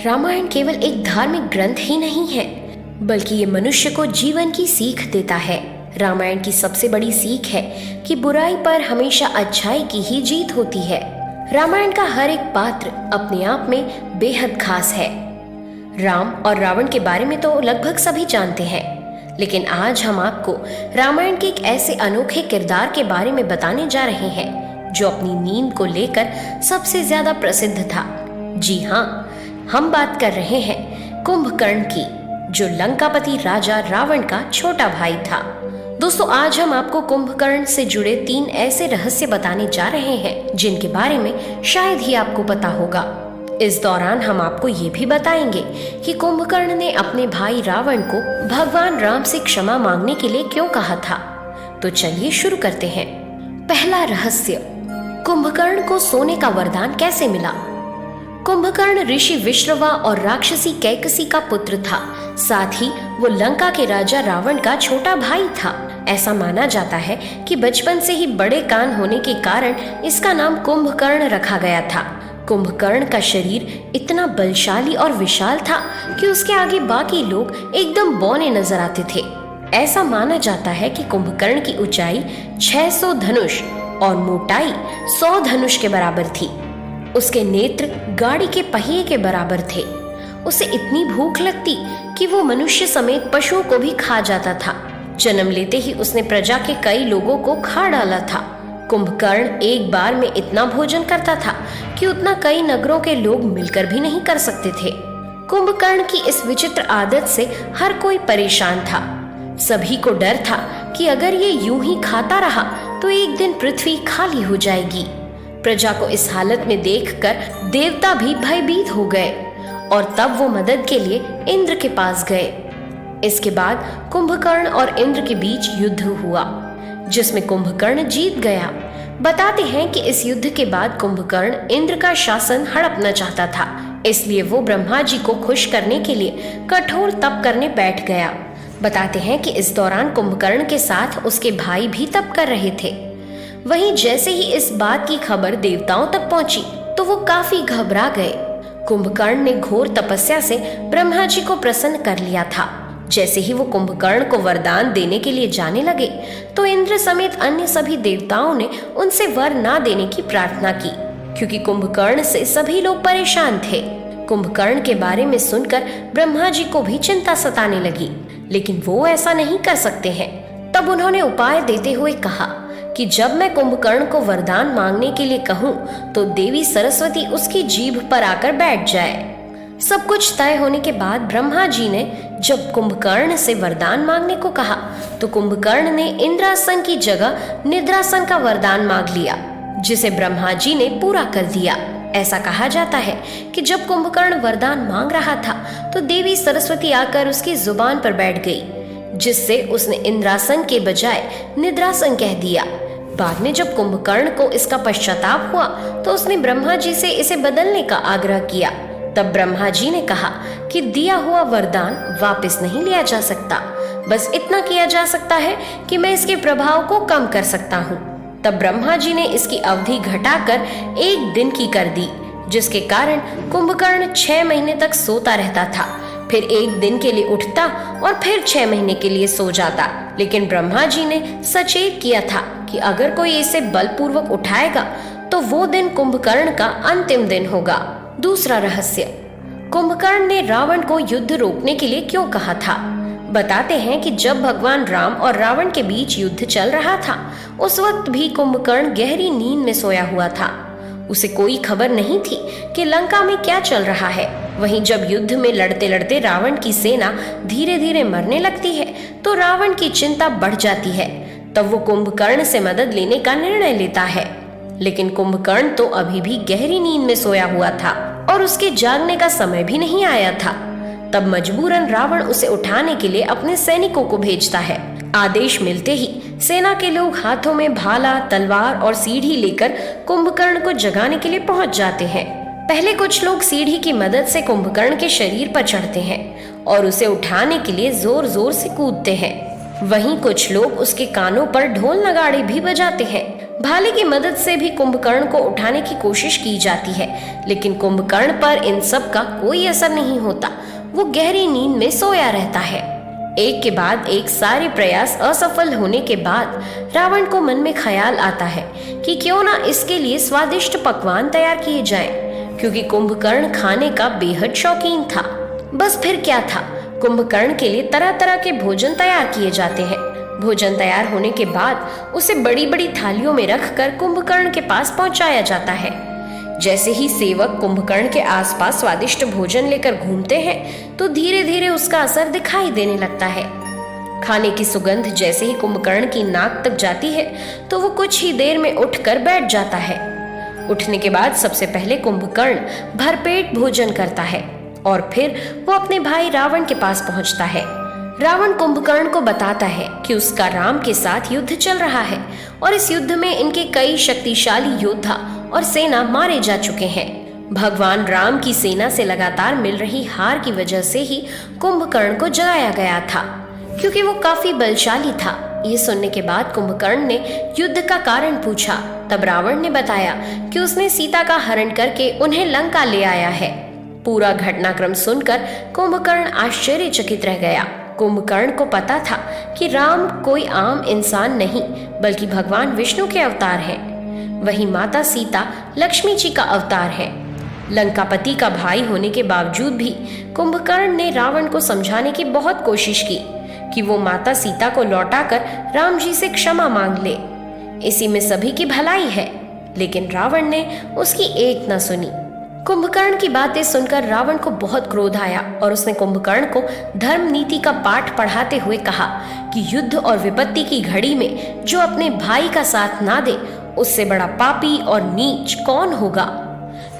रामायण केवल एक धार्मिक ग्रंथ ही नहीं है, बल्कि ये मनुष्य को जीवन की सीख देता है। रामायण की सबसे बड़ी सीख है कि बुराई पर हमेशा अच्छाई की ही जीत होती है। रामायण का हर एक पात्र अपने आप में बेहद खास है। राम और रावण के बारे में तो लगभग सभी जानते हैं, लेकिन आज हम आपको रामायण के एक ऐसे अनोखे किरदार के बारे में बताने जा रहे हैं जो अपनी नींद को लेकर सबसे ज्यादा प्रसिद्ध था। जी हाँ, हम बात कर रहे हैं कुंभकर्ण की, जो लंकापति राजा रावण का छोटा भाई था। दोस्तों, आज हम आपको कुंभकर्ण से जुड़े 3 ऐसे रहस्य बताने जा रहे हैं जिनके बारे में शायद ही आपको पता होगा। इस दौरान हम आपको ये भी बताएंगे कि कुंभकर्ण ने अपने भाई रावण को भगवान राम से क्षमा मांगने के लिए क्यों कहा था। तो चलिए शुरू करते हैं। पहला रहस्य, कुंभकर्ण को सोने का वरदान कैसे मिला। कुंभकर्ण ऋषि विश्रवा और राक्षसी कैकसी का पुत्र था। साथ ही वो लंका के राजा रावण का छोटा भाई था। ऐसा माना जाता है कि बचपन से ही बड़े कान होने के कारण इसका नाम कुंभकर्ण रखा गया था। कुंभकर्ण का शरीर इतना बलशाली और विशाल था कि उसके आगे बाकी लोग एकदम बौने नजर आते थे। ऐसा माना जाता है कि कुंभकर्ण की ऊंचाई 600 धनुष और मोटाई 100 धनुष के बराबर थी। उसके नेत्र गाड़ी के पहिए के बराबर थे। उसे इतनी भूख लगती कि वो मनुष्य समेत पशुओं को भी खा जाता था। जन्म लेते ही उसने प्रजा के कई लोगों को खा डाला था। कुंभकर्ण एक बार में इतना भोजन करता था कि उतना कई नगरों के लोग मिलकर भी नहीं कर सकते थे। कुंभकर्ण की इस विचित्र आदत से हर कोई परेशान था। सभी को डर था कि अगर ये यूं ही खाता रहा तो एक दिन पृथ्वी खाली हो जाएगी। प्रजा को इस हालत में देखकर देवता भी भयभीत हो गए और तब वो मदद के लिए इंद्र के पास गए। इसके बाद कुंभकर्ण और इंद्र के बीच युद्ध हुआ, जिसमें कुंभकर्ण जीत गया। बताते हैं कि इस युद्ध के बाद कुंभकर्ण इंद्र का शासन हड़पना चाहता था, इसलिए वो ब्रह्मा जी को खुश करने के लिए कठोर तप करने बैठ गया। बताते हैं कि इस दौरान कुंभकर्ण के साथ उसके भाई भी तप कर रहे थे। वहीं जैसे ही इस बात की खबर देवताओं तक पहुंची तो वो काफी घबरा गए। कुंभकर्ण ने घोर तपस्या से ब्रह्मा जी को प्रसन्न कर लिया था। जैसे ही वो कुंभकर्ण को वरदान देने के लिए जाने लगे तो इंद्र समेत अन्य सभी देवताओं ने उनसे वर ना देने की प्रार्थना की, क्योंकि कुंभकर्ण से सभी लोग परेशान थे। कुंभकर्ण के बारे में सुनकर ब्रह्मा जी को भी चिंता सताने लगी, लेकिन वो ऐसा नहीं कर सकते हैं। तब उन्होंने उपाय देते हुए कहा कि जब मैं कुंभकर्ण को वरदान मांगने के लिए कहूँ तो देवी सरस्वती उसकी जीभ पर आकर बैठ जाए। सब कुछ तय होने के बाद ब्रह्मा जी ने जब कुंभकर्ण से वरदान मांगने को कहा तो कुंभकर्ण ने इंद्रासन की जगह निद्रासन का वरदान मांग लिया, जिसे ब्रह्मा जी ने पूरा कर दिया। ऐसा कहा जाता है कि जब कुंभकर्ण वरदान मांग रहा था तो देवी सरस्वती आकर उसकी जुबान पर बैठ गई, जिससे उसने इंद्रासन के बजाय निद्रासन कह दिया। बाद में जब कुंभकर्ण को इसका पश्चाताप हुआ तो उसने ब्रह्मा जी से इसे बदलने का आग्रह किया। तब ब्रह्मा जी ने कहा कि दिया हुआ वरदान वापस नहीं लिया जा सकता, बस इतना किया जा सकता है कि मैं इसके प्रभाव को कम कर सकता हूँ। तब ब्रह्मा जी ने इसकी अवधि घटाकर 1 दिन की कर दी, जिसके कारण कुंभकर्ण 6 महीने तक सोता रहता था, फिर 1 दिन के लिए उठता और फिर 6 महीने के लिए सो जाता। लेकिन ब्रह्मा जी ने सचेत किया था कि अगर कोई इसे बलपूर्वक उठाएगा तो वो दिन कुंभकर्ण का अंतिम दिन होगा। दूसरा रहस्य, कुंभकर्ण ने रावण को युद्ध रोकने के लिए क्यों कहा था। बताते हैं कि जब भगवान राम और रावण के बीच युद्ध चल रहा था उस वक्त भी कुंभकर्ण गहरी नींद में सोया हुआ था। उसे कोई खबर नहीं थी कि लंका में क्या चल रहा है। वहीं जब युद्ध में लड़ते लड़ते रावण की सेना धीरे धीरे मरने लगती है तो रावण की चिंता बढ़ जाती है। तब वो कुंभकर्ण से मदद लेने का निर्णय लेता है, लेकिन कुंभकर्ण तो अभी भी गहरी नींद में सोया हुआ था और उसके जागने का समय भी नहीं आया था। तब मजबूरन रावण उसे उठाने के लिए अपने सैनिकों को भेजता है। आदेश मिलते ही सेना के लोग हाथों में भाला, तलवार और सीढ़ी लेकर कुंभकर्ण को जगाने के लिए पहुंच जाते हैं। पहले कुछ लोग सीढ़ी की मदद से कुंभकर्ण के शरीर पर चढ़ते हैं और उसे उठाने के लिए जोर जोर से कूदते हैं। वहीं कुछ लोग उसके कानों पर ढोल नगाड़े भी बजाते हैं। भाले की मदद से भी कुंभकर्ण को उठाने की कोशिश की जाती है, लेकिन कुंभकर्ण पर इन सब का कोई असर नहीं होता। वो गहरी नींद में सोया रहता है। एक के बाद एक सारे प्रयास असफल होने के बाद रावण को मन में ख्याल आता है कि क्यों ना इसके लिए स्वादिष्ट पकवान तैयार किए जाएं, क्योंकि कुंभकर्ण खाने का बेहद शौकीन था। बस फिर क्या था, कुंभकर्ण के लिए तरह तरह के भोजन तैयार किए जाते हैं। भोजन तैयार होने के बाद उसे बड़ी बड़ी थालियों में रखकर कुंभकर्ण के पास पहुंचाया जाता है। जैसे ही सेवक कुंभकर्ण के आसपास स्वादिष्ट भोजन लेकर घूमते हैं तो धीरे धीरे उसका असर दिखाई देने लगता है। खाने की सुगंध जैसे ही कुंभकर्ण की नाक तक जाती है तो वो कुछ ही देर में उठकर बैठ जाता है। उठने के बाद सबसे पहले कुंभकर्ण भरपेट भोजन करता है और फिर वो अपने भाई रावण के पास पहुंचता है। रावण कुंभकर्ण को बताता है कि उसका राम के साथ युद्ध चल रहा है और इस युद्ध में इनके कई शक्तिशाली योद्धा और सेना मारे जा चुके हैं। भगवान राम की सेना से लगातार मिल रही हार की वजह से ही कुंभकर्ण को जगाया गया था, क्योंकि वो काफी बलशाली था। ये सुनने के बाद कुंभकर्ण ने युद्ध का कारण पूछा। तब रावण ने बताया कि उसने सीता का हरण करके उन्हें लंका ले आया है। पूरा घटनाक्रम सुनकर कुंभकर्ण आश्चर्यचकित रह गया। कुंभकर्ण को पता था कि राम कोई आम इंसान नहीं बल्कि भगवान विष्णु के अवतार हैं। वहीं माता सीता लक्ष्मी जी का अवतार है। लंकापति का भाई होने के बावजूद भी कुंभकर्ण ने रावण को समझाने की बहुत कोशिश की कि वो माता सीता को लौटाकर राम जी से क्षमा मांग ले। इसी में सभी की भलाई है, लेकिन रावण ने उसकी एक न सुनी। कुंभकर्ण की बातें सुनकर रावण को बहुत क्रोध आया और उसने कुंभकर्ण को धर्म नीति का पाठ पढ़ाते हुए कहा कि युद्ध और विपत्ति की घड़ी में जो अपने भाई का साथ ना दे, उससे बड़ा पापी और नीच कौन होगा।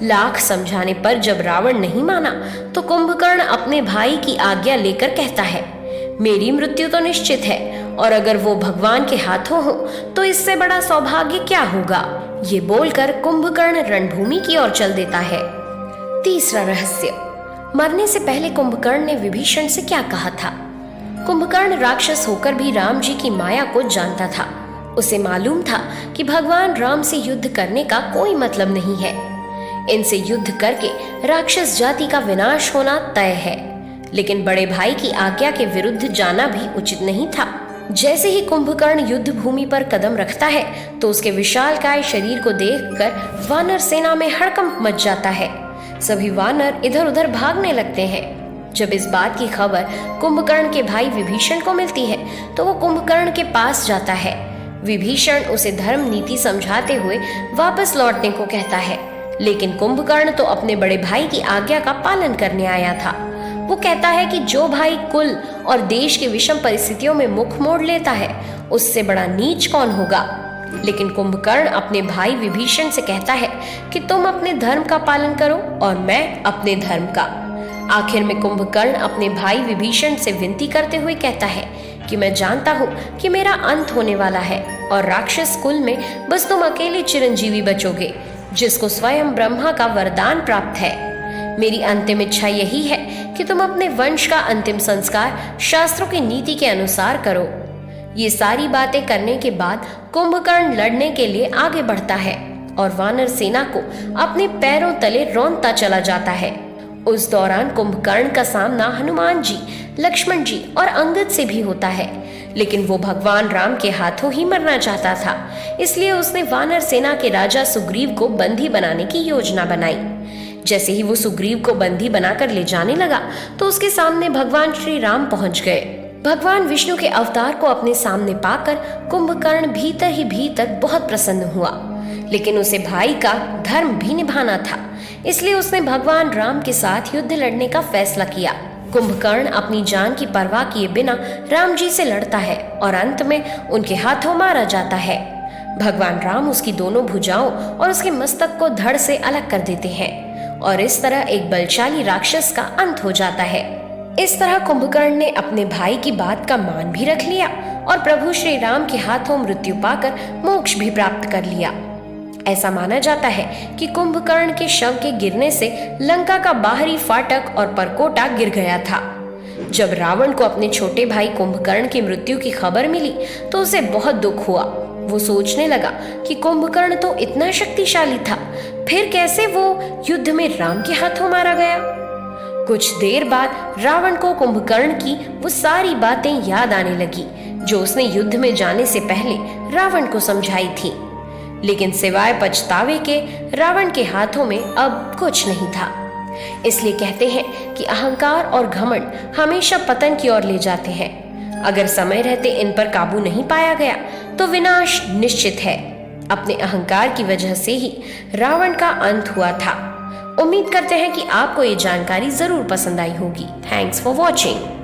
लाख समझाने पर जब रावण नहीं माना तो कुंभकर्ण अपने भाई की आज्ञा लेकर कहता है, मेरी मृत्यु तो निश्चित है और अगर वो भगवान के हाथों हो तो इससे बड़ा सौभाग्य क्या होगा। ये बोलकर कुंभकर्ण रणभूमि की ओर चल देता है। तीसरा रहस्य। मरने से पहले कुंभकर्ण ने विभीषण से क्या कहा था। कुंभकर्ण राक्षस होकर भी राम जी की माया को जानता था। उसे मालूम था कि भगवान राम से युद्ध करने का कोई मतलब नहीं है। इनसे युद्ध करके राक्षस जाति का विनाश होना तय है, लेकिन बड़े भाई की आज्ञा के विरुद्ध जाना भी उचित नहीं था। जैसे ही कुंभकर्ण युद्ध भूमि पर कदम रखता है तो उसके विशालकाय शरीर को देखकर वानर सेना में हड़कंप मच जाता है। सभी वानर इधर उधर भागने लगते हैं। जब इस बात की खबर कुंभकर्ण के भाई विभीषण को मिलती है तो वो कुंभकर्ण के पास जाता है। विभीषण उसे धर्म नीति समझाते हुए वापस लौटने को कहता है, लेकिन कुंभकर्ण तो अपने बड़े भाई की आज्ञा का पालन करने आया था। वो कहता है कि जो भाई कुल और देश की विषम परिस्थितियों में मुख मोड़ लेता है, उससे बड़ा नीच कौन होगा। लेकिन कुंभकर्ण अपने भाई विभीषण से कहता है कि तुम अपने धर्म का पालन करो और मैं अपने धर्म का। आखिर में कुंभकर्ण अपने भाई विभीषण से विनती करते हुए कहता है कि मैं जानता हूँ कि मेरा अंत होने वाला है और राक्षस कुल में बस तुम अकेले चिरंजीवी बचोगे, जिसको स्वयं ब्रह्मा का वरदान प्राप्त है। मेरी अंतिम इच्छा यही है कि तुम अपने वंश का अंतिम संस्कार शास्त्रों की नीति के अनुसार करो। ये सारी बातें करने के बाद कुंभकर्ण लड़ने के लिए आगे बढ़ता है और वानर सेना को अपने पैरों तले रौंदता चला जाता है। उस दौरान कुंभकर्ण का सामना हनुमान जी, लक्ष्मण जी और अंगद से भी होता है, लेकिन वो भगवान राम के हाथों ही मरना चाहता था। इसलिए उसने वानर सेना के राजा सुग्रीव को बंदी बनाने की योजना बनाई। जैसे ही वो सुग्रीव को बंदी बनाकर ले जाने लगा तो उसके सामने भगवान श्री राम पहुंच गए। भगवान विष्णु के अवतार को अपने सामने पाकर कुंभकर्ण भीतर ही भीतर बहुत प्रसन्न हुआ, लेकिन उसे भाई का धर्म भी निभाना था। इसलिए उसने भगवान राम के साथ युद्ध लड़ने का फैसला किया। कुंभकर्ण अपनी जान की परवाह किए बिना राम जी से लड़ता है और अंत में उनके हाथों मारा जाता है। भगवान राम उसकी दोनों भुजाओं और उसके मस्तक को धड़ से अलग कर देते हैं और इस तरह एक बलशाली राक्षस का अंत हो जाता है। इस तरह कुंभकर्ण ने अपने भाई की बात का मान भी रख लिया और प्रभु श्री राम के हाथों मृत्यु पाकर मोक्ष भी प्राप्त कर लिया। ऐसा माना जाता है कि कुंभकर्ण के शव के गिरने से लंका का बाहरी फाटक और परकोटा गिर गया था। जब रावण को अपने छोटे भाई कुंभकर्ण की मृत्यु की खबर मिली तो उसे बहुत दुख हुआ। वो सोचने लगा कि कुंभकर्ण तो इतना शक्तिशाली था, फिर कैसे वो युद्ध में राम के हाथों मारा गया। कुछ देर बाद रावण को कुंभकर्ण की वो सारी बातें याद आने लगी जो उसने युद्ध में जाने से पहले रावण को समझाई थी। लेकिन सिवाय पछतावे के रावण के हाथों में अब कुछ नहीं था। इसलिए कहते हैं कि अहंकार और घमंड हमेशा पतन की ओर ले जाते हैं। अगर समय रहते इन पर काबू नहीं पाया गया तो विनाश निश्चित है। अपने अहंकार की वजह से ही रावण का अंत हुआ था। उम्मीद करते हैं कि आपको ये जानकारी जरूर पसंद आई होगी। Thanks for watching.